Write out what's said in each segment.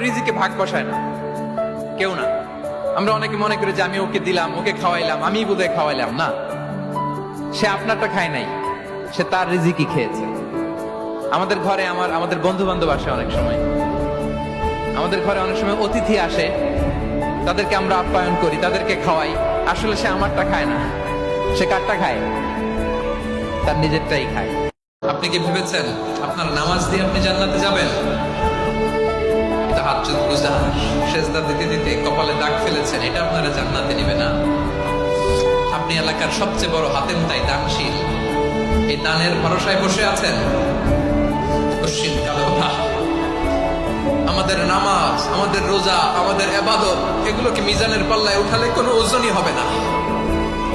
রিজিকে ভাগ বসায় না, কেউ না। আমরা অনেকে মনে করি যে আমি ওকে দিলাম, ওকে খাওয়াইলাম, আমি বোধহয় খাওয়াইলাম। না, সে আপনারটা খায় নাই, সে তার রিজিকই খেয়েছে। আমাদের ঘরে আমাদের বন্ধু বান্ধব আসে অনেক সময়, আমাদের ঘরে অনেক সময় অতিথি আসে, তাদেরকে আমরা আপ্যায়ন করি, তাদেরকে খাওয়াই। আসলে সে আমারটা খায় না, সে কারটা খায়? তার নিজেরটাই খায়। আপনি কি ভেবেছেন আপনার নামাজ দিয়ে আপনি জান্নাতে যাবেন? তাহাজ্জুদ গুজার, সেজদা দিতে দিতে কপালে দাগ ফেলেছেন, এটা আপনারা জান্নাতে নেবে না। আপনি এলাকার সবচেয়ে বড় হাতেম তাই দানশীল, এই দানের ভরসায় বসে আছেন। কশিন কালো না, আমাদের নামাজ, আমাদের রোজা, আমাদের ইবাদত, এগুলোকে মিজানের পাল্লায় উঠালে কোনো ওজনই হবে না।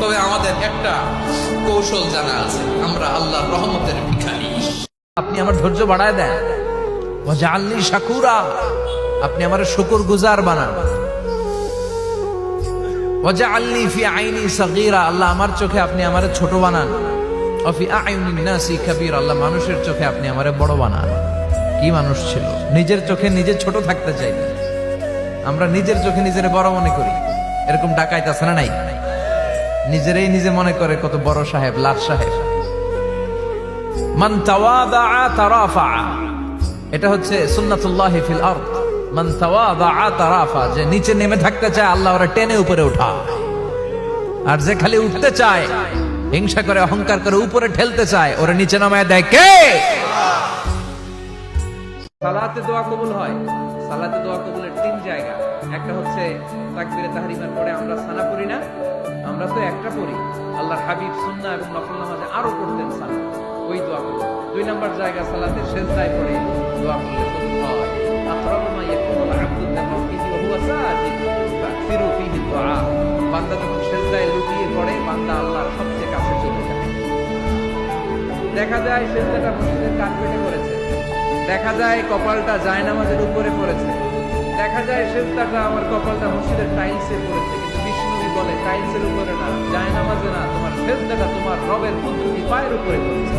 তবে আমাদের একটা কৌশল জানা আছে, আমরা আল্লাহর রহমতের ভিখারি। আপনি আমার ধৈর্য বাড়ায় দেন, ওয়াজআলনি শাকুরা, আপনি আমার শুকর গুজার বানান। ওয়াজআলনি ফি আইনি সাগীরা, আল্লাহ আমার চোখে আপনি আমারে ছোট বানান। ওয়া ফি আইয়ুনিন নাসি কাবীর, আল্লাহ মানুষের চোখে আপনি আমারে বড় বানান। কি মানুষ ছিল, নিজের চোখে নিজে ছোট থাকতে চাই। আমরা নিজের চোখে নিজের বড় মনে করি, এরকম ডাকাইত আছে না নাই? নিজেরাই নিজে মনে করে কত বড় সাহেব, লাট সাহেব। মান তাওয়াদা তারাফা, এটা হচ্ছে সুন্নাতুল্লাহি ফিল আরদ। মান তাওয়াদা তারাফা, যে নিচে নেমে থাকতে চায় আল্লাহ ওরা টেনে উপরে উঠায়, আর যে খালি উঠতে চায়, হিংসা করে অহংকার করে উপরে ঠেলতে চায়, ওরা নিচে নামায় দেয় কে? সালাতে দোয়া কবুল হয়। সালাতে দোয়া কবুলের তিন জায়গা। একটা হচ্ছে তাকবীরে তাহরিমার পরে আমরা সানা পড়ি না, আমরা তো একটা পড়ি। আল্লাহর হাবিব সুন্নাহ এবং নফল নামাজে আরো পড়তেন সানা, ওই দোয়া কবুল। দুই নাম্বার জায়গা সালাতে সিজদায় পড়ে দোয়া করলে কবুল হয়। আকরাবু মা ইয়াকুনুল আবদু মিন রাব্বিহি ওয়া হুয়া সাজিদ ফাকসিরু ফীহি দুআ। বান্দা যখন সিজদায় লুটিয়ে পড়ে, বান্দা আল্লাহর সবচেয়ে কাছে চলে যায়। দেখা যায় সিজদাটা মসজিদের কার্পেটে করেছে, দেখা যায় কপালটা জায়নামাজের উপরে পড়েছে, দেখা যায় সিজদাটা আমার কপালটা মসজিদের টাইলসে পড়েছে। কিন্তু বিষ্ণুবী বলে টাইলসের উপরে না, জায়নামাজে না, তোমার সিজদাটা তোমার রবের কুদরতি পায়ের উপরে পড়েছে।